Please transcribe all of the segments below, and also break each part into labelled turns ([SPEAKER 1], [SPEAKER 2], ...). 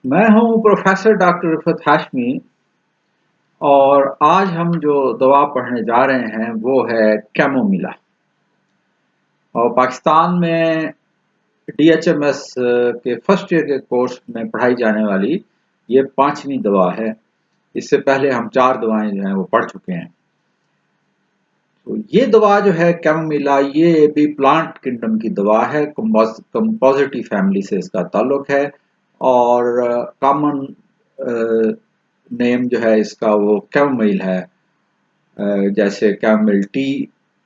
[SPEAKER 1] میں ہوں professor doctor رفعت ہاشمی، اور آج ہم جو دوا پڑھنے جا رہے ہیں وہ ہے کیمومیلا، اور پاکستان میں ڈی ایچ ایم ایس کے فرسٹ ایئر کے کورس میں پڑھائی جانے والی یہ 5ویں دوا ہے۔ اس سے پہلے ہم 4 دوائیں جو ہیں وہ پڑھ چکے ہیں۔ تو یہ دوا جو ہے کیمومیلا، یہ بھی پلانٹ کنگڈم کی دوا ہے، کمپوزیٹی فیملی سے اس کا تعلق ہے، اور کامن نیم جو ہے اس کا وہ کیمومیل ہے۔ جیسے کیمومیل ٹی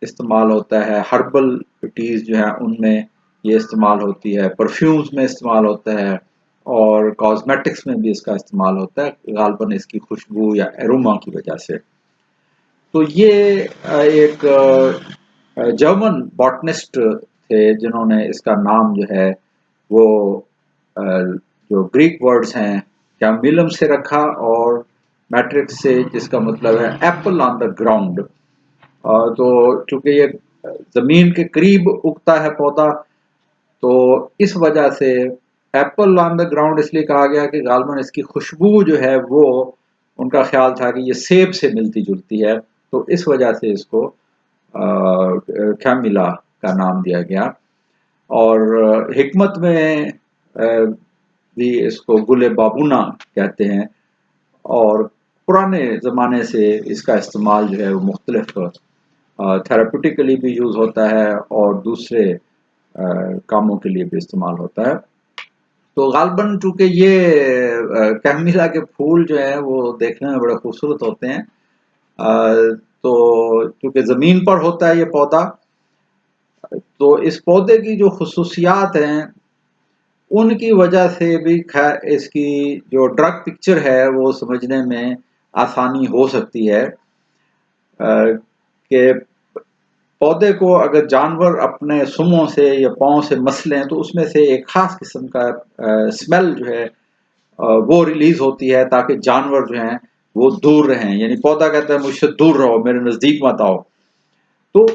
[SPEAKER 1] استعمال ہوتا ہے، ہربل ٹیز جو ہیں ان میں یہ استعمال ہوتی ہے، پرفیومز میں استعمال ہوتا ہے، اور کاسمیٹکس میں بھی اس کا استعمال ہوتا ہے، غالباً اس کی خوشبو یا ایروما کی وجہ سے۔ تو یہ ایک جرمن باٹنسٹ تھے جنہوں نے اس کا نام جو ہے وہ جو گریک ورڈز ہیں کیمومیلم سے رکھا، اور میٹرکس سے، جس کا مطلب ہے ایپل آن دا گراؤنڈ۔ تو چونکہ یہ زمین کے قریب اگتا ہے پودا، تو اس وجہ سے ایپل آن دا گراؤنڈ اس لیے کہا گیا کہ غالباً اس کی خوشبو جو ہے وہ ان کا خیال تھا کہ یہ سیب سے ملتی جلتی ہے، تو اس وجہ سے اس کو کیمومیلا کا نام دیا گیا۔ اور حکمت میں بھی اس کو گل بابونا کہتے ہیں، اور پرانے زمانے سے اس کا استعمال جو ہے وہ مختلف تھراپیوٹیکلی بھی یوز ہوتا ہے اور دوسرے کاموں کے لیے بھی استعمال ہوتا ہے۔ تو غالباً چونکہ یہ کیمومیلا کے پھول جو ہیں وہ دیکھنے میں بڑے خوبصورت ہوتے ہیں، تو چونکہ زمین پر ہوتا ہے یہ پودا، تو اس پودے کی جو خصوصیات ہیں ان کی وجہ سے بھی اس کی جو ڈرگ پکچر ہے وہ سمجھنے میں آسانی ہو سکتی ہے کہ پودے کو اگر جانور اپنے سموں سے یا پاؤں سے مسلیں تو اس میں سے ایک خاص قسم کا اسمیل جو ہے وہ ریلیز ہوتی ہے، تاکہ جانور جو ہیں وہ دور رہیں، یعنی پودا کہتا ہے مجھ سے دور رہو، میرے نزدیک مت آؤ۔ تو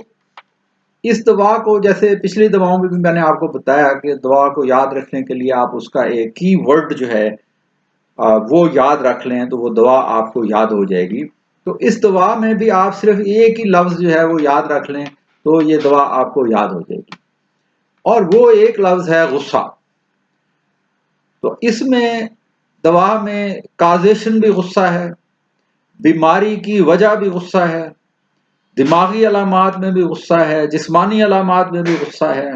[SPEAKER 1] اس دوا کو، جیسے پچھلی دواؤں میں بھی میں نے آپ کو بتایا کہ دوا کو یاد رکھنے کے لیے آپ اس کا ایک کی ورڈ جو ہے وہ یاد رکھ لیں تو وہ دوا آپ کو یاد ہو جائے گی۔ تو اس دوا میں بھی آپ صرف ایک ہی لفظ جو ہے وہ یاد رکھ لیں تو یہ دوا آپ کو یاد ہو جائے گی، اور وہ ایک لفظ ہے غصہ۔ تو اس میں دوا میں کازیشن بھی غصہ ہے، بیماری کی وجہ بھی غصہ ہے، دماغی علامات میں بھی غصہ ہے، جسمانی علامات میں بھی غصہ ہے،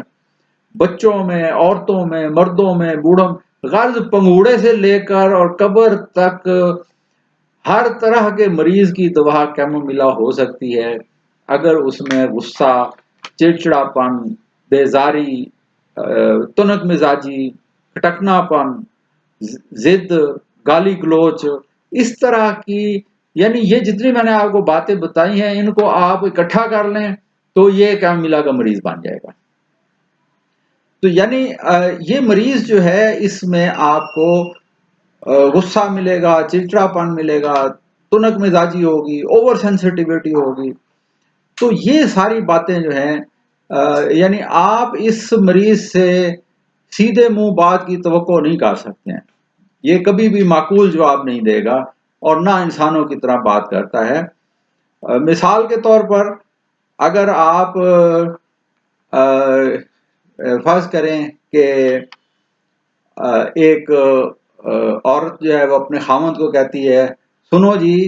[SPEAKER 1] بچوں میں، عورتوں میں، مردوں میں، بوڑھوں میں، غرض پنگوڑے سے لے کر اور قبر تک ہر طرح کے مریض کی دوا کیمومیلا ہو سکتی ہے، اگر اس میں غصہ، چڑچڑاپن، بیزاری، تنک مزاجی، کھٹکنا پن، ضد، گالی گلوچ، اس طرح کی، یعنی یہ جتنی میں نے آپ کو باتیں بتائی ہیں ان کو آپ اکٹھا کر لیں تو یہ کیمومیلا کا مریض بن جائے گا۔ تو یعنی یہ مریض جو ہے اس میں آپ کو غصہ ملے گا، چڑچڑاپن ملے گا، تنک مزاجی ہوگی، اوور سینسٹیوٹی ہوگی۔ تو یہ ساری باتیں جو ہیں یعنی آپ اس مریض سے سیدھے منہ بات کی توقع نہیں کر سکتے ہیں، یہ کبھی بھی معقول جواب نہیں دے گا اور نہ انسانوں کی طرح بات کرتا ہے۔ مثال کے طور پر اگر آپ فرض کریں کہ ایک عورت جو ہے وہ اپنے خاوند کو کہتی ہے سنو جی،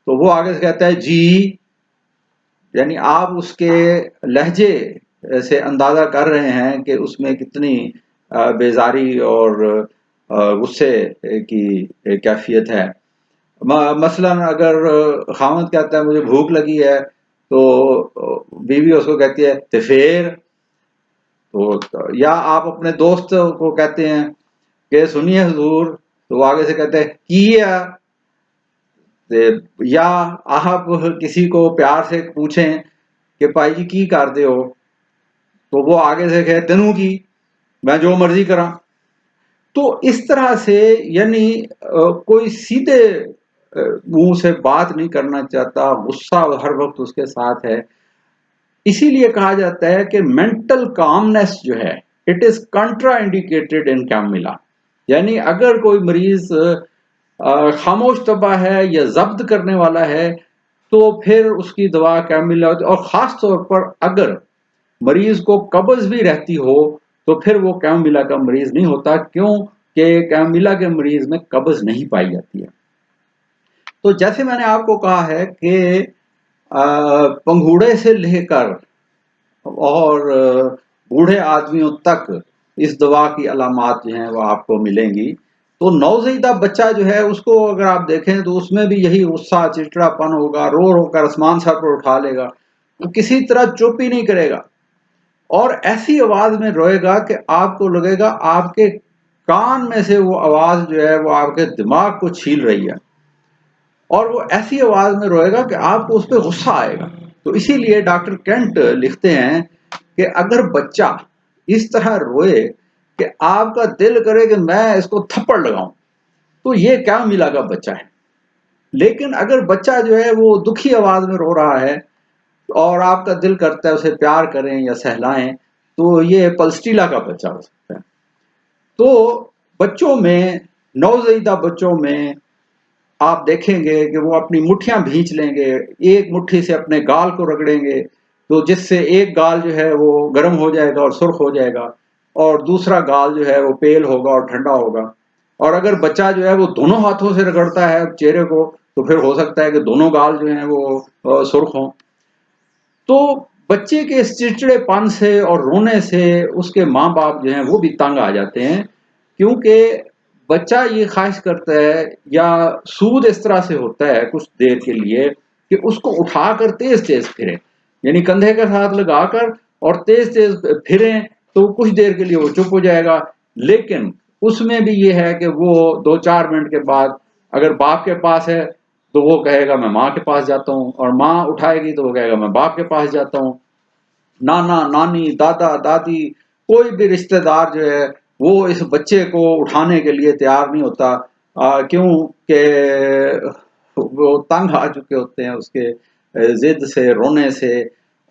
[SPEAKER 1] تو وہ آگے سے کہتا ہے جی، یعنی آپ اس کے لہجے سے اندازہ کر رہے ہیں کہ اس میں کتنی بیزاری اور غصے کی کیفیت ہے۔ مثلا اگر خاوند کہتا ہے مجھے بھوک لگی ہے، تو بیوی اس کو کہتی ہے تفیر۔ تو یا آپ اپنے دوست کو کہتے ہیں کہ سنیے حضور، تو وہ آگے سے کہتے ہیں کیا۔ یا آپ کسی کو پیار سے پوچھیں کہ پائی جی کی کر دے ہو، تو وہ آگے سے کہے تینوں کی، میں جو مرضی کراں۔ تو اس طرح سے یعنی کوئی سیدھے منہ سے بات نہیں کرنا چاہتا، غصہ ہر وقت اس کے ساتھ ہے۔ اسی لیے کہا جاتا ہے کہ مینٹل کامنس جو ہے اٹ از کنٹرا انڈیکیٹڈ ان کیمومیلا۔ یعنی اگر کوئی مریض خاموش طبع ہے یا ضبط کرنے والا ہے تو پھر اس کی دوا کیمومیلا ہوتی ہے، اور خاص طور پر اگر مریض کو قبض بھی رہتی ہو تو پھر وہ کیمومیلا کا مریض نہیں ہوتا، کیوں کہ کیمومیلا کے مریض میں قبض نہیں پائی جاتی ہے۔ تو جیسے میں نے آپ کو کہا ہے کہ پنگھوڑے سے لے کر اور بوڑھے آدمیوں تک اس دوا کی علامات جو ہیں وہ آپ کو ملیں گی۔ تو نوزائیدہ بچہ جو ہے اس کو اگر آپ دیکھیں تو اس میں بھی یہی غصہ چڑچڑا پن ہوگا، رو رو کر آسمان سر پر اٹھا لے گا، وہ کسی طرح چپ ہی نہیں کرے گا، اور ایسی آواز میں روئے گا کہ آپ کو لگے گا آپ کے کان میں سے وہ آواز جو ہے وہ آپ کے دماغ کو چھیل رہی ہے، اور وہ ایسی آواز میں روئے گا کہ آپ کو اس پہ غصہ آئے گا۔ تو اسی لیے ڈاکٹر کینٹ لکھتے ہیں کہ اگر بچہ اس طرح روئے کہ آپ کا دل کرے کہ میں اس کو تھپڑ لگاؤں تو یہ کیا ملا کا بچہ ہے۔ لیکن اگر بچہ جو ہے وہ دکھی آواز میں رو رہا ہے اور آپ کا دل کرتا ہے اسے پیار کریں یا سہلائیں تو یہ پلسٹیلا کا بچہ ہو سکتا ہے۔ تو بچوں میں، نوزائیدہ بچوں میں آپ دیکھیں گے کہ وہ اپنی مٹھیاں بھینچ لیں گے، ایک مٹھی سے اپنے گال کو رگڑیں گے تو جس سے ایک گال جو ہے وہ گرم ہو جائے گا اور سرخ ہو جائے گا، اور دوسرا گال جو ہے وہ پیل ہوگا اور ٹھنڈا ہوگا۔ اور اگر بچہ جو ہے وہ دونوں ہاتھوں سے رگڑتا ہے چہرے کو تو پھر ہو سکتا ہے کہ دونوں گال جو ہیں وہ سرخ ہوں۔ تو بچے کے اس چڑچڑے پن سے اور رونے سے اس کے ماں باپ جو ہیں وہ بھی تنگ آ جاتے ہیں، کیونکہ بچہ یہ خواہش کرتا ہے، یا سود اس طرح سے ہوتا ہے کچھ دیر کے لیے کہ اس کو اٹھا کر تیز تیز پھریں، یعنی کندھے کے ساتھ لگا کر اور تیز تیز پھریں تو کچھ دیر کے لیے وہ چپ ہو جائے گا۔ لیکن اس میں بھی یہ ہے کہ وہ 2-4 منٹ کے بعد اگر باپ کے پاس ہے تو وہ کہے گا میں ماں کے پاس جاتا ہوں، اور ماں اٹھائے گی تو وہ کہے گا میں باپ کے پاس جاتا ہوں۔ نانا نانی دادا دادی کوئی بھی رشتہ دار جو ہے وہ اس بچے کو اٹھانے کے لیے تیار نہیں ہوتا، کیوں کہ وہ تنگ آ چکے ہوتے ہیں اس کے ضد سے، رونے سے،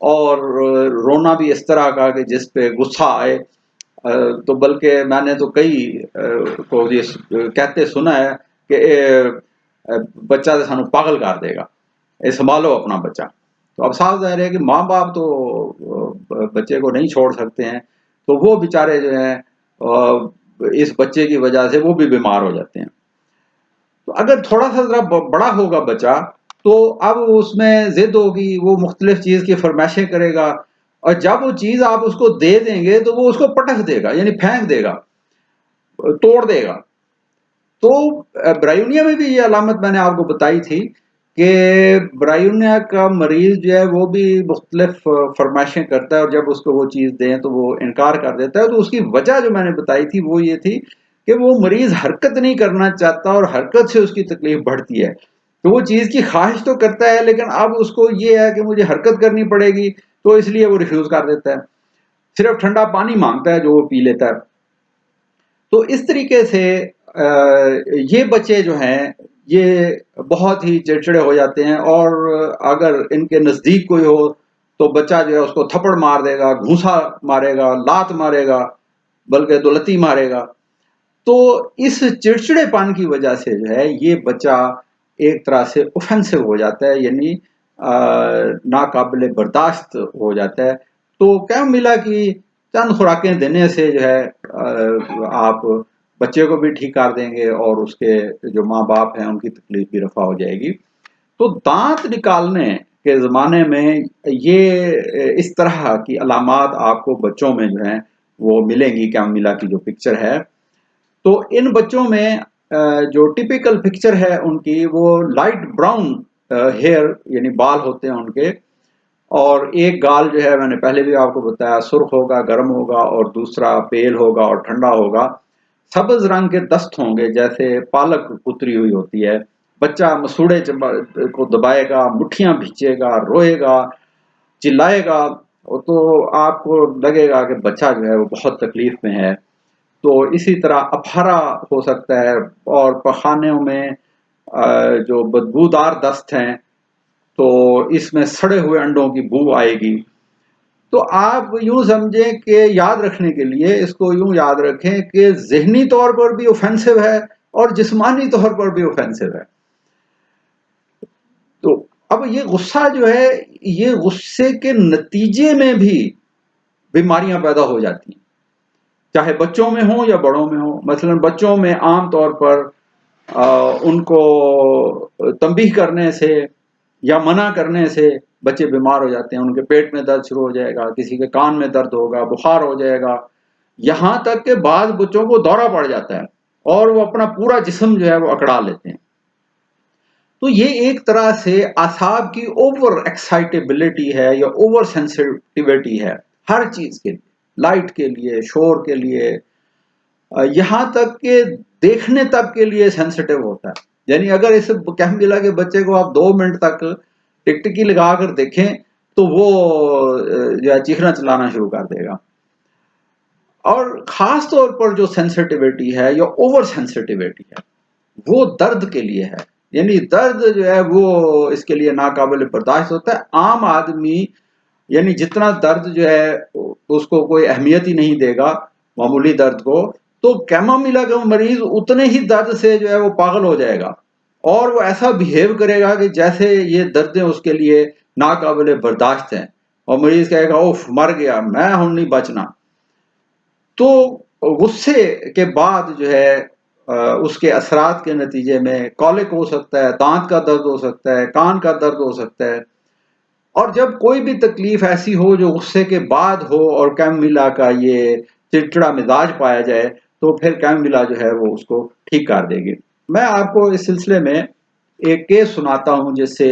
[SPEAKER 1] اور رونا بھی اس طرح کا کہ جس پہ غصہ آئے۔ تو بلکہ میں نے تو کئی کو یہ کہتے سنا ہے کہ بچہ تو سانو پاگل کر دے گا، سنبھالو اپنا بچہ۔ تو اب صاف ظاہر ہے کہ ماں باپ تو بچے کو نہیں چھوڑ سکتے ہیں، تو وہ بیچارے جو ہیں اس بچے کی وجہ سے وہ بھی بیمار ہو جاتے ہیں۔ تو اگر تھوڑا سا ذرا بڑا ہوگا بچہ تو اب اس میں ضد ہوگی، وہ مختلف چیز کی فرمائشیں کرے گا، اور جب وہ چیز آپ اس کو دے دیں گے تو وہ اس کو پٹک دے گا، یعنی پھینک دے گا، توڑ دے گا۔ تو برائیونیا میں بھی یہ علامت میں نے آپ کو بتائی تھی کہ برائیونیا کا مریض جو ہے وہ بھی مختلف فرمائشیں کرتا ہے، اور جب اس کو وہ چیز دیں تو وہ انکار کر دیتا ہے۔ تو اس کی وجہ جو میں نے بتائی تھی وہ یہ تھی کہ وہ مریض حرکت نہیں کرنا چاہتا، اور حرکت سے اس کی تکلیف بڑھتی ہے۔ تو وہ چیز کی خواہش تو کرتا ہے لیکن اب اس کو یہ ہے کہ مجھے حرکت کرنی پڑے گی، تو اس لیے وہ ریفیوز کر دیتا ہے، صرف ٹھنڈا پانی مانگتا ہے جو وہ پی لیتا ہے۔ تو اس طریقے سے یہ بچے جو ہیں یہ بہت ہی چڑچڑے ہو جاتے ہیں، اور اگر ان کے نزدیک کوئی ہو تو بچہ جو ہے اس کو تھپڑ مار دے گا، گھونسا مارے گا، لات مارے گا، بلکہ دولتی مارے گا۔ تو اس چڑچڑے پان کی وجہ سے جو ہے یہ بچہ ایک طرح سے اوفینسو ہو جاتا ہے، یعنی ناقابل برداشت ہو جاتا ہے۔ تو کیمومیلا کی چند خوراکیں دینے سے جو ہے آپ بچے کو بھی ٹھیک کر دیں گے، اور اس کے جو ماں باپ ہیں ان کی تکلیف بھی رفع ہو جائے گی۔ تو دانت نکالنے کے زمانے میں یہ اس طرح کی علامات آپ کو بچوں میں جو ہیں وہ ملیں گی، کیمومیلا کی جو پکچر ہے۔ تو ان بچوں میں جو ٹپیکل پکچر ہے ان کی، وہ لائٹ براؤن ہیئر یعنی بال ہوتے ہیں ان کے، اور ایک گال جو ہے میں نے پہلے بھی آپ کو بتایا سرخ ہوگا، گرم ہوگا، اور دوسرا پیل ہوگا اور ٹھنڈا ہوگا۔ سبز رنگ کے دست ہوں گے جیسے پالک کتری ہوئی ہوتی ہے۔ بچہ مسوڑے کو دبائے گا، مٹھیاں بھیچے گا، روئے گا، چلائے گا، تو آپ کو لگے گا کہ بچہ جو ہے وہ بہت تکلیف میں ہے۔ تو اسی طرح اپہرا ہو سکتا ہے، اور پخانوں میں جو بدبودار دست ہیں تو اس میں سڑے ہوئے انڈوں کی بو آئے گی۔ تو آپ یوں سمجھیں کہ یاد رکھنے کے لیے اس کو یوں یاد رکھیں کہ ذہنی طور پر بھی اوفینسو ہے اور جسمانی طور پر بھی اوفینسو ہے. تو اب یہ غصہ جو ہے، یہ غصے کے نتیجے میں بھی بیماریاں پیدا ہو جاتی ہیں، چاہے بچوں میں ہوں یا بڑوں میں ہوں. مثلا بچوں میں عام طور پر ان کو تنبیہ کرنے سے یا منع کرنے سے بچے بیمار ہو جاتے ہیں. ان کے پیٹ میں درد شروع ہو جائے گا، کسی کے کان میں درد ہوگا، بخار ہو جائے گا، یہاں تک کہ بعض بچوں کو دورہ پڑ جاتا ہے اور وہ اپنا پورا جسم جو ہے وہ اکڑا لیتے ہیں. تو یہ ایک طرح سے اعصاب کی اوور ایکسائٹیبلٹی ہے یا اوور سینسٹیوٹی ہے ہر چیز کے لیے، لائٹ کے لیے، شور کے لیے، یہاں تک کہ دیکھنے تک کے لیے سینسٹیو ہوتا ہے. یعنی اگر اسے کہہ ملا کہ بچے کو آپ 2 منٹ تک ٹکٹکی لگا کر دیکھیں تو وہ جو ہے چیخنا چلانا شروع کر دے گا. اور خاص طور پر جو سینسٹیوٹی ہے یا اوور سینسٹیوٹی ہے وہ درد کے لیے ہے. یعنی درد جو ہے وہ اس کے لیے ناقابل برداشت ہوتا ہے. عام آدمی یعنی جتنا درد جو ہے اس کو کوئی اہمیت ہی نہیں دے گا معمولی درد کو، تو کیماملا کا مریض اتنے ہی درد سے جو ہے وہ پاگل ہو جائے گا اور وہ ایسا بہیو کرے گا کہ جیسے یہ دردیں اس کے لیے ناقابل برداشت ہیں، اور مریض کہے گا اوف مر گیا، میں ہوں نہیں بچنا. تو غصے کے بعد جو ہے اس کے اثرات کے نتیجے میں کولک ہو سکتا ہے، دانت کا درد ہو سکتا ہے، کان کا درد ہو سکتا ہے. اور جب کوئی بھی تکلیف ایسی ہو جو غصے کے بعد ہو اور کیماملا کا یہ چڑچڑا مزاج پایا جائے تو پھر کیماملا جو ہے وہ اس کو ٹھیک کر دے گی. میں آپ کو اس سلسلے میں ایک کیس سناتا ہوں جس سے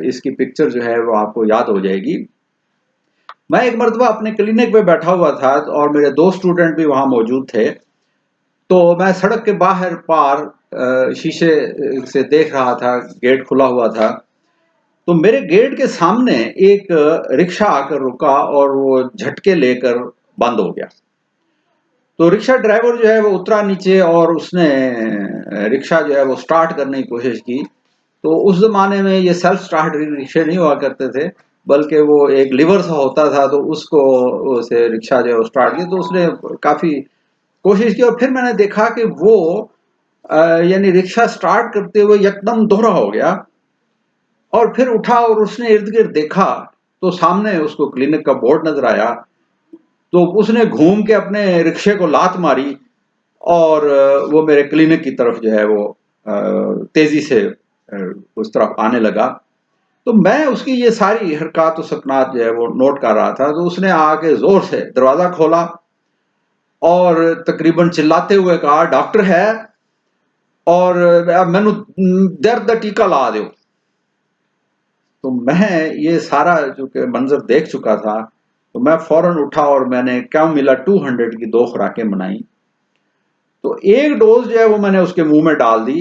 [SPEAKER 1] اس کی پکچر جو ہے وہ آپ کو یاد ہو جائے گی. میں ایک مرتبہ اپنے کلینک پہ بیٹھا ہوا تھا اور میرے 2 اسٹوڈنٹ بھی وہاں موجود تھے. تو میں سڑک کے باہر پار شیشے سے دیکھ رہا تھا، گیٹ کھلا ہوا تھا. تو میرے گیٹ کے سامنے ایک رکشہ آ کر رکا اور وہ جھٹکے لے کر بند ہو گیا. تو رکشہ ڈرائیور جو ہے وہ اترا نیچے اور اس نے رکشہ جو ہے وہ سٹارٹ کرنے کی کوشش کی. تو اس زمانے میں یہ سیلف سٹارٹ رکشے نہیں ہوا کرتے تھے بلکہ وہ ایک لیور سا ہوتا تھا، تو اس کو اسے رکشہ جو ہے وہ سٹارٹ کیا. تو اس نے کافی کوشش کی اور پھر میں نے دیکھا کہ وہ یعنی رکشہ سٹارٹ کرتے ہوئے یکدم دوہرا ہو گیا اور پھر اٹھا اور اس نے ارد گرد دیکھا تو سامنے اس کو کلینک کا بورڈ نظر آیا. تو اس نے گھوم کے اپنے رکشے کو لات ماری اور وہ میرے کلینک کی طرف جو ہے وہ تیزی سے اس طرف آنے لگا. تو میں اس کی یہ ساری حرکات و سکنات جو ہے وہ نوٹ کر رہا تھا. تو اس نے آ کے زور سے دروازہ کھولا اور تقریباً چلاتے ہوئے کہا ڈاکٹر ہے اور مینو درد دا ٹیکہ لا دیو. تو میں یہ سارا جو کہ منظر دیکھ چکا تھا تو میں فوراً اٹھا اور میں نے کیماملا 200 کی 2 خوراکیں بنائی. تو ایک ڈوز جو ہے وہ میں نے اس کے منہ میں ڈال دی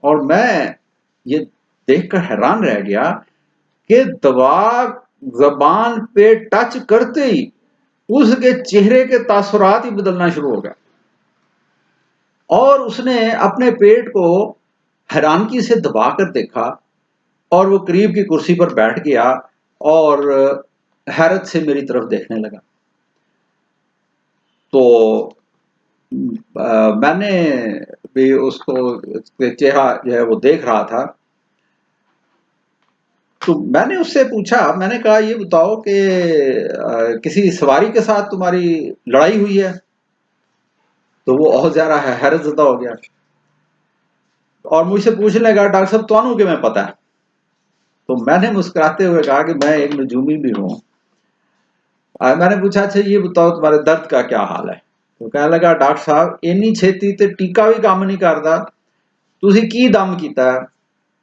[SPEAKER 1] اور میں یہ دیکھ کر حیران رہ گیا کہ دوا زبان پہ ٹچ کرتے ہی اس کے چہرے کے تاثرات ہی بدلنا شروع ہو گیا اور اس نے اپنے پیٹ کو حیرانگی سے دبا کر دیکھا اور وہ قریب کی کرسی پر بیٹھ گیا اور حیرت سے میری طرف دیکھنے لگا. تو میں نے بھی اس کو چہرہ جو ہے وہ دیکھ رہا تھا. تو میں نے اس سے پوچھا، میں نے کہا یہ بتاؤ کہ کسی سواری کے ساتھ تمہاری لڑائی ہوئی ہے؟ تو وہ اور زیادہ حیرت زدہ ہو گیا اور مجھ سے پوچھنے لگا ڈاکٹر صاحب تمہیں کہ میں پتا ہے؟ تو میں نے مسکراتے ہوئے کہا کہ میں ایک نجومی بھی ہوں. میں نے پوچھا اچھا یہ بتاؤ تمہارے درد کا کیا حال ہے؟ تو کہنے لگا ڈاکٹر صاحب اینی چھیتی تے ٹیکا بھی کام نہیں کرتا، تسی کی دم کیتا ہے؟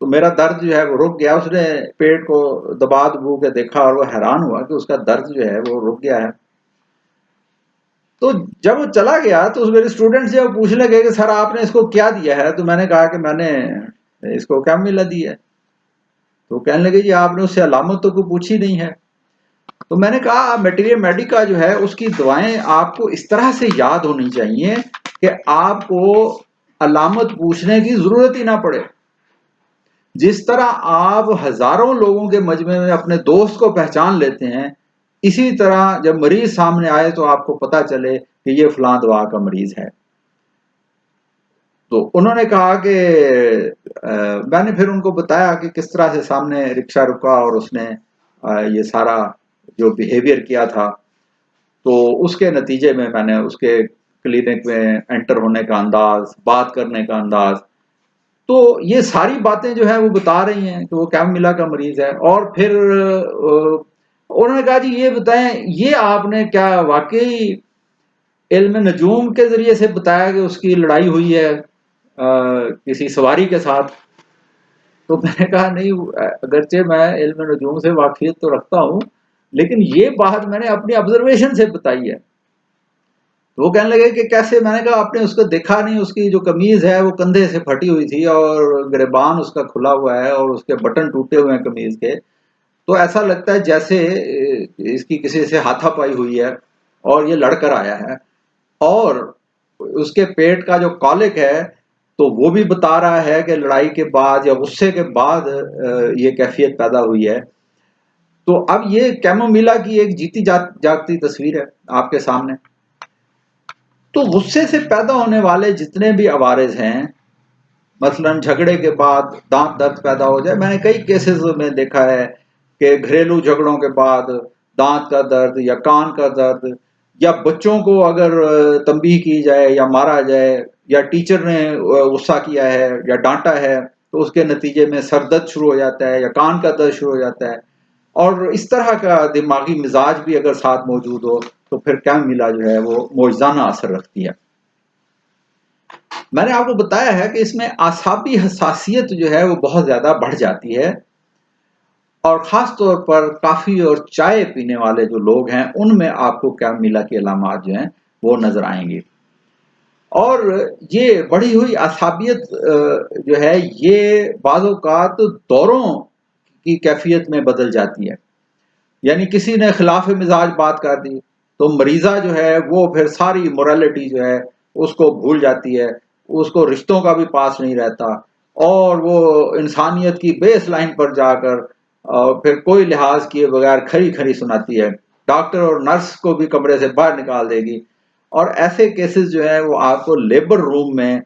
[SPEAKER 1] تو میرا درد جو ہے وہ رک گیا. اس نے پیٹ کو دبا دبو کے دیکھا اور وہ حیران ہوا کہ اس کا درد جو ہے وہ رک گیا ہے. تو جب وہ چلا گیا تو میرے اسٹوڈنٹ جو پوچھنے لگے کہ سر آپ نے اس کو کیا دیا ہے؟ تو میں نے کہا کہ میں نے اس کو کیماملا دی ہے. تو کہنے لگے جی آپ نے اس سے علامت تو کوئی پوچھی نہیں ہے. تو میں نے کہا میٹیریا میڈیکا جو ہے اس کی دوائیں آپ کو اس طرح سے یاد ہونی چاہیے کہ آپ کو علامت پوچھنے کی ضرورت ہی نہ پڑے. جس طرح آپ ہزاروں لوگوں کے مجمع میں اپنے دوست کو پہچان لیتے ہیں اسی طرح جب مریض سامنے آئے تو آپ کو پتا چلے کہ یہ فلاں دوا کا مریض ہے۔ تو انہوں نے کہا کہ میں نے پھر ان کو بتایا کہ کس طرح سے سامنے رکشہ رکا اور اس نے یہ سارا جو بیہیویئر کیا تھا، تو اس کے نتیجے میں نے اس کے کلینک میں انٹر ہونے کا انداز، بات کرنے کا انداز، تو یہ ساری باتیں جو ہیں وہ بتا رہی ہیں کہ وہ کیمومیلا کا مریض ہے۔ اور پھر انہوں نے کہا جی یہ بتائیں، یہ آپ نے کیا واقعی علم نجوم کے ذریعے سے بتایا کہ اس کی لڑائی ہوئی ہے کسی سواری کے ساتھ؟ تو میں نے کہا نہیں، اگرچہ میں علم نجوم سے واقفیت تو رکھتا ہوں، لیکن یہ بات میں نے اپنی آبزرویشن سے بتائی ہے۔ تو وہ کہنے لگے کہ کیسے؟ میں نے کہا آپ نے اس کو دیکھا نہیں، اس کی جو قمیض ہے وہ کندھے سے پھٹی ہوئی تھی اور گریبان اس کا کھلا ہوا ہے اور اس کے بٹن ٹوٹے ہوئے ہیں قمیض کے، تو ایسا لگتا ہے جیسے اس کی کسی سے ہاتھا پائی ہوئی ہے اور یہ لڑ کر آیا ہے۔ اور اس کے پیٹ کا جو کالک ہے تو وہ بھی بتا رہا ہے کہ لڑائی کے بعد یا غصے کے بعد یہ کیفیت پیدا ہوئی ہے۔ تو اب یہ کیمومیلا کی ایک جیتی جاگتی تصویر ہے آپ کے سامنے۔ تو غصے سے پیدا ہونے والے جتنے بھی عوارض ہیں، مثلا جھگڑے کے بعد دانت درد پیدا ہو جائے، میں نے کئی کیسز میں دیکھا ہے کہ گھریلو جھگڑوں کے بعد دانت کا درد یا کان کا درد، یا بچوں کو اگر تنبیہ کی جائے یا مارا جائے یا ٹیچر نے غصہ کیا ہے یا ڈانٹا ہے تو اس کے نتیجے میں سر درد شروع ہو جاتا ہے یا کان کا درد شروع ہو جاتا ہے، اور اس طرح کا دماغی مزاج بھی اگر ساتھ موجود ہو تو پھر کیمومیلا جو ہے وہ معجزانہ اثر رکھتی ہے۔ میں نے آپ کو بتایا ہے کہ اس میں اعصابی حساسیت جو ہے وہ بہت زیادہ بڑھ جاتی ہے، اور خاص طور پر کافی اور چائے پینے والے جو لوگ ہیں ان میں آپ کو کیمومیلا کے علامات جو ہیں وہ نظر آئیں گے۔ اور یہ بڑھی ہوئی اعصابیت جو ہے یہ بعض اوقات دوروں کی کیفیت میں بدل جاتی ہے، یعنی کسی نے خلاف مزاج بات کر دی تو مریضہ جو ہے وہ پھر ساری مورالٹی جو ہے اس کو بھول جاتی ہے، اس کو رشتوں کا بھی پاس نہیں رہتا، اور وہ انسانیت کی بیس لائن پر جا کر پھر کوئی لحاظ کیے بغیر کھری کھری سناتی ہے، ڈاکٹر اور نرس کو بھی کمرے سے باہر نکال دے گی۔ اور ایسے کیسز جو ہیں وہ آپ کو لیبر روم میں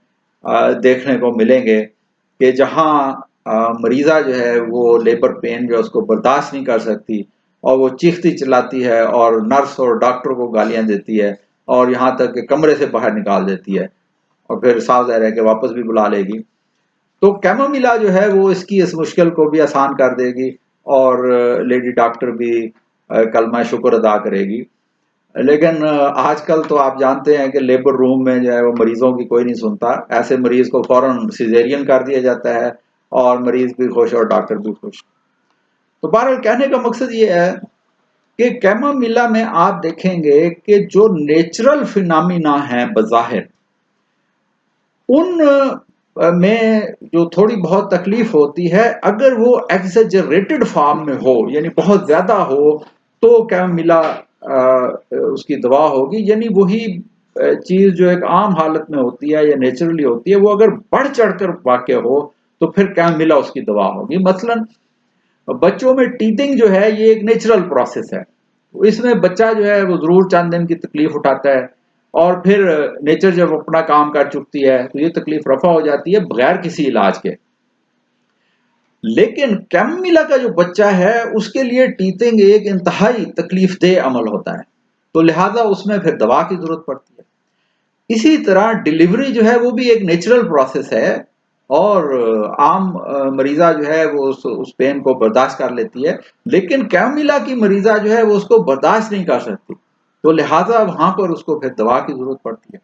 [SPEAKER 1] دیکھنے کو ملیں گے کہ جہاں مریضہ جو ہے وہ لیبر پین جو اس کو برداشت نہیں کر سکتی اور وہ چیختی چلاتی ہے اور نرس اور ڈاکٹر کو گالیاں دیتی ہے اور یہاں تک کہ کمرے سے باہر نکال دیتی ہے، اور پھر صاف ظاہر ہے کہ واپس بھی بلا لے گی۔ تو کیمومیلا جو ہے وہ اس کی اس مشکل کو بھی آسان کر دے گی اور لیڈی ڈاکٹر بھی کلمہ شکر ادا کرے گی۔ لیکن آج کل تو آپ جانتے ہیں کہ لیبر روم میں جو ہے وہ مریضوں کی کوئی نہیں سنتا، ایسے مریض کو فوراً سیزیرین کر دیا جاتا ہے اور مریض بھی خوش اور ڈاکٹر بھی خوش۔ تو بہرحال کہنے کا مقصد یہ ہے کہ کیمومیلا میں آپ دیکھیں گے کہ جو نیچرل فینامینا ہیں بظاہر، ان میں جو تھوڑی بہت تکلیف ہوتی ہے اگر وہ ایگزیجریٹڈ فارم میں ہو، یعنی بہت زیادہ ہو، تو کیمومیلا اس کی دوا ہوگی۔ یعنی وہی چیز جو ایک عام حالت میں ہوتی ہے یا نیچرلی ہوتی ہے، وہ اگر بڑھ چڑھ کر واقع ہو تو پھر کیمومیلا اس کی دوا ہوگی۔ مثلا بچوں میں ٹیتنگ جو ہے یہ ایک نیچرل پروسیس ہے، اس میں بچہ جو ہے وہ ضرور چند دن کی تکلیف اٹھاتا ہے اور پھر نیچر جب اپنا کام کر چکتی ہے تو یہ تکلیف رفع ہو جاتی ہے بغیر کسی علاج کے۔ لیکن کیمومیلا کا جو بچہ ہے اس کے لیے ٹیتنگ ایک انتہائی تکلیف دہ عمل ہوتا ہے، تو لہٰذا اس میں پھر دوا کی ضرورت پڑتی ہے۔ اسی طرح ڈیلیوری جو ہے وہ بھی ایک نیچرل پروسیس ہے، اور عام مریضہ جو ہے وہ اس پین کو برداشت کر لیتی ہے، لیکن کیمومیلا کی مریضہ جو ہے وہ اس کو برداشت نہیں کر سکتی، تو لہٰذا وہاں پر اس کو پھر دوا کی ضرورت پڑتی ہے۔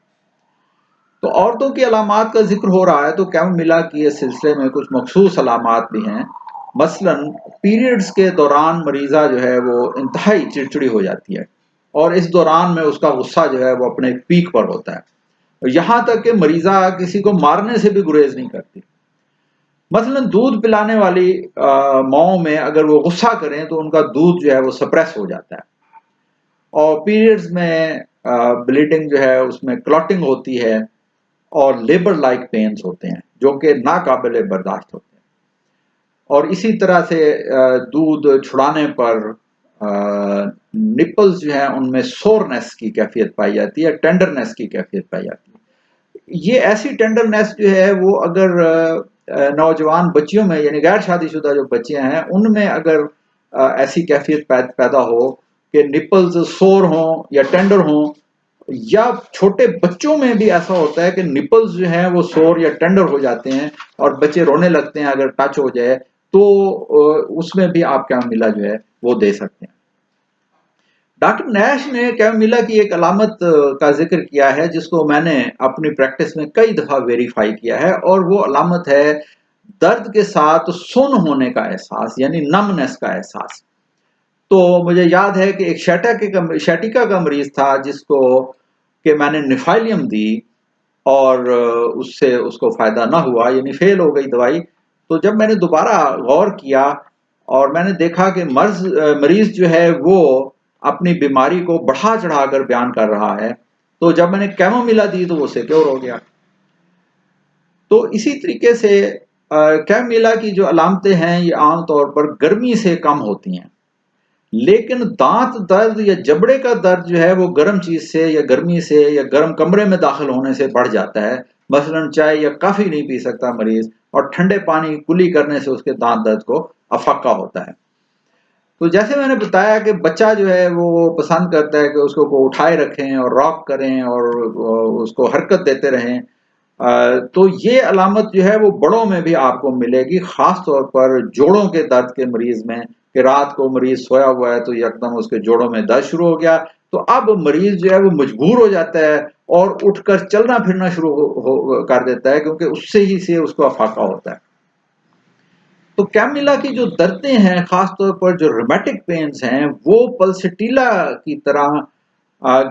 [SPEAKER 1] تو عورتوں کی علامات کا ذکر ہو رہا ہے تو کیمومیلا کی اس سلسلے میں کچھ مخصوص علامات بھی ہیں۔ مثلا پیریڈز کے دوران مریضہ جو ہے وہ انتہائی چڑچڑی ہو جاتی ہے، اور اس دوران میں اس کا غصہ جو ہے وہ اپنے پیک پر ہوتا ہے، یہاں تک کہ مریضہ کسی کو مارنے سے بھی گریز نہیں کرتی۔ مثلا دودھ پلانے والی ماؤں میں اگر وہ غصہ کریں تو ان کا دودھ جو ہے وہ سپریس ہو جاتا ہے، اور پیریڈز میں بلیڈنگ جو ہے اس میں کلوٹنگ ہوتی ہے اور لیبر لائک پینز ہوتے ہیں جو کہ ناقابل برداشت ہوتے ہیں۔ اور اسی طرح سے دودھ چھڑانے پر نپلز جو ہیں ان میں سورنس کی کیفیت پائی جاتی ہے، ٹینڈرنس کی کیفیت پائی جاتی ہے۔ یہ ایسی ٹینڈرنس جو ہے وہ اگر نوجوان بچیوں میں یعنی غیر شادی شدہ جو بچیاں ہیں ان میں اگر ایسی کیفیت پیدا ہو کہ نپلز سور ہوں یا ٹینڈر ہوں، یا چھوٹے بچوں میں بھی ایسا ہوتا ہے کہ نپلز جو ہیں وہ سور یا ٹینڈر ہو جاتے ہیں اور بچے رونے لگتے ہیں اگر ٹچ ہو جائے، تو اس میں بھی آپ کیمومیلا جو ہے وہ دے سکتے ہیں۔ ڈاکٹر نیش نے کیمومیلا کی ایک علامت کا ذکر کیا ہے جس کو میں نے اپنی پریکٹس میں کئی دفعہ ویریفائی کیا ہے، اور وہ علامت ہے درد کے ساتھ سن ہونے کا احساس، یعنی نمنس کا احساس۔ تو مجھے یاد ہے کہ ایک شیٹیکا کا مریض تھا جس کو کہ میں نے نیفائلیم دی اور اس سے اس کو فائدہ نہ ہوا، یعنی فیل ہو گئی دوائی۔ تو جب میں نے دوبارہ غور کیا اور میں نے دیکھا کہ مریض جو ہے وہ اپنی بیماری کو بڑھا چڑھا کر بیان کر رہا ہے، تو جب میں نے کیمومیلا دی تو وہ سیکیور ہو گیا۔ تو اسی طریقے سے کیمومیلا کی جو علامتیں ہیں یہ عام طور پر گرمی سے کم ہوتی ہیں، لیکن دانت درد یا جبڑے کا درد جو ہے وہ گرم چیز سے یا گرمی سے یا گرم کمرے میں داخل ہونے سے بڑھ جاتا ہے۔ مثلا چائے یا کافی نہیں پی سکتا مریض، اور ٹھنڈے پانی کلی کرنے سے اس کے دانت درد کو افقہ ہوتا ہے۔ تو جیسے میں نے بتایا کہ بچہ جو ہے وہ پسند کرتا ہے کہ اس کو اٹھائے رکھیں اور راک کریں اور اس کو حرکت دیتے رہیں، تو یہ علامت جو ہے وہ بڑوں میں بھی آپ کو ملے گی، خاص طور پر جوڑوں کے درد کے مریض میں، کہ رات کو مریض سویا ہوا ہے تو یکدم اس کے جوڑوں میں درد شروع ہو گیا، تو اب مریض جو ہے وہ مجبور ہو جاتا ہے اور اٹھ کر چلنا پھرنا شروع کر دیتا ہے، کیونکہ اس سے ہی سے اس کو افاقہ ہوتا ہے۔ تو کیمومیلا کی جو دردیں ہیں، خاص طور پر جو رومیٹک پینز ہیں، وہ پلسٹیلا کی طرح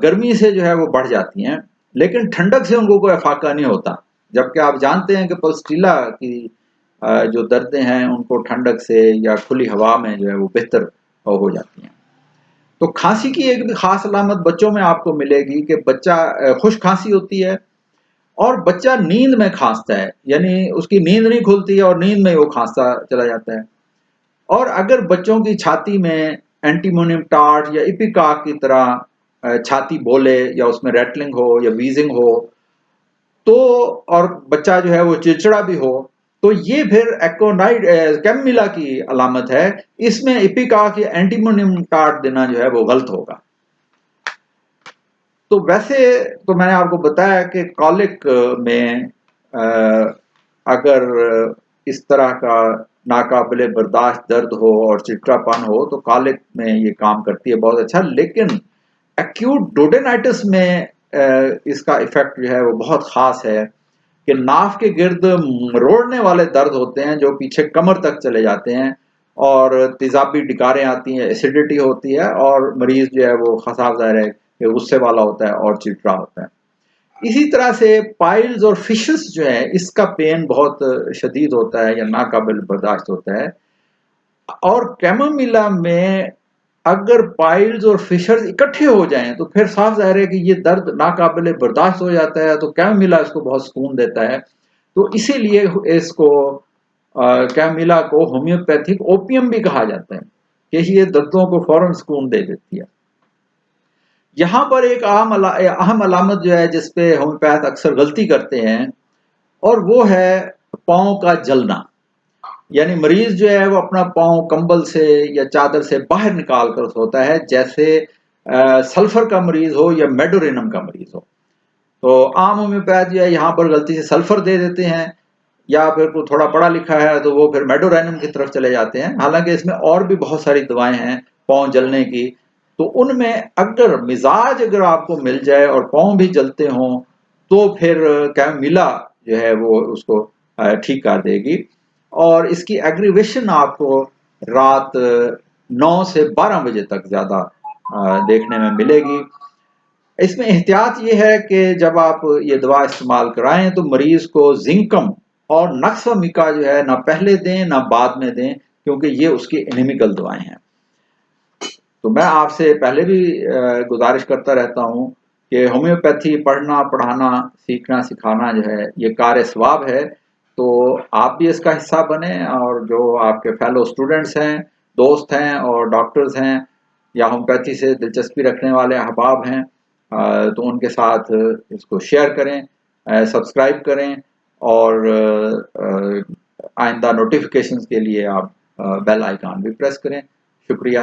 [SPEAKER 1] گرمی سے جو ہے وہ بڑھ جاتی ہیں، لیکن ٹھنڈک سے ان کو کوئی افاقہ نہیں ہوتا، جبکہ آپ جانتے ہیں کہ پلسٹیلا کی جو دردیں ہیں ان کو ٹھنڈک سے یا کھلی ہوا میں جو ہے وہ بہتر ہو جاتی ہیں۔ تو کھانسی کی ایک بھی خاص علامت بچوں میں آپ کو ملے گی کہ بچہ خشک کھانسی ہوتی ہے اور بچہ نیند میں کھانستا ہے، یعنی اس کی نیند نہیں کھلتی ہے اور نیند میں وہ کھانستا چلا جاتا ہے۔ اور اگر بچوں کی چھاتی میں اینٹیمونیم ٹارٹ یا ایپیکاک کی طرح چھاتی بولے یا اس میں ریٹلنگ ہو یا ویزنگ ہو، تو اور بچہ جو ہے وہ چڑچڑا بھی ہو، تو یہ پھر کیمومیلا کی علامت ہے۔ اس میں ایپیکاک یا اینٹیمونیم ٹارٹ دینا جو ہے وہ غلط ہوگا۔ تو ویسے تو میں نے آپ کو بتایا کہ کالک میں اگر اس طرح کا ناقابل برداشت درد ہو اور چڑچڑاپن ہو تو کالک میں یہ کام کرتی ہے بہت اچھا، لیکن ایکیوٹ ڈوڈینائٹس میں اس کا ایفیکٹ جو ہے وہ بہت خاص ہے کہ ناف کے گرد مروڑنے والے درد ہوتے ہیں جو پیچھے کمر تک چلے جاتے ہیں، اور تیزابی ڈکاریں آتی ہیں، ایسیڈیٹی ہوتی ہے، اور مریض جو ہے وہ خاصا ظاہر ہے کہ غصے والا ہوتا ہے اور چڑچڑا ہوتا ہے۔ اسی طرح سے پائلز اور فشز جو ہے اس کا پین بہت شدید ہوتا ہے یا ناقابل برداشت ہوتا ہے، اور کیمومیلا میں اگر پائلز اور فشرز اکٹھے ہو جائیں تو پھر صاف ظاہر ہے کہ یہ درد ناقابل برداشت ہو جاتا ہے، تو کیمومیلا اس کو بہت سکون دیتا ہے۔ تو اسی لیے اس کو کیمومیلا کو ہومیوپیتھک اوپیم بھی کہا جاتا ہے کہ یہ دردوں کو فوراً سکون دے دیتی ہے۔ یہاں پر ایک اہم علامت جو ہے جس پہ ہومیوپیتھ اکثر غلطی کرتے ہیں، اور وہ ہے پاؤں کا جلنا، یعنی مریض جو ہے وہ اپنا پاؤں کمبل سے یا چادر سے باہر نکال کر سوتا ہے، جیسے سلفر کا مریض ہو یا میڈورینم کا مریض ہو۔ تو عام ہومیوپیتھ جو ہے یہاں پر غلطی سے سلفر دے دیتے ہیں، یا پھر کوئی تھوڑا پڑھا لکھا ہے تو وہ پھر میڈورینم کی طرف چلے جاتے ہیں، حالانکہ اس میں اور بھی بہت ساری دوائیں ہیں پاؤں جلنے کی۔ تو ان میں اگر مزاج اگر آپ کو مل جائے اور پاؤں بھی جلتے ہوں تو پھر کیمومیلا جو ہے وہ اس کو ٹھیک کر دے گی، اور اس کی ایگریویشن آپ کو رات 9 سے 12 بجے تک زیادہ دیکھنے میں ملے گی۔ اس میں احتیاط یہ ہے کہ جب آپ یہ دوا استعمال کرائیں تو مریض کو زنکم اور نکسومیکا جو ہے نہ پہلے دیں نہ بعد میں دیں، کیونکہ یہ اس کی انیمیکل دوائیں ہیں۔ تو میں آپ سے پہلے بھی گزارش کرتا رہتا ہوں کہ ہومیوپیتھی پڑھنا، پڑھانا، سیکھنا، سکھانا جو ہے یہ کار ثواب ہے، تو آپ بھی اس کا حصہ بنیں، اور جو آپ کے فیلو اسٹوڈنٹس ہیں، دوست ہیں اور ڈاکٹرز ہیں، یا ہومیوپیتھی سے دلچسپی رکھنے والے احباب ہیں تو ان کے ساتھ اس کو شیئر کریں، سبسکرائب کریں، اور آئندہ نوٹیفیکیشنز کے لیے آپ بیل آئیکن بھی پریس کریں۔ شکریہ۔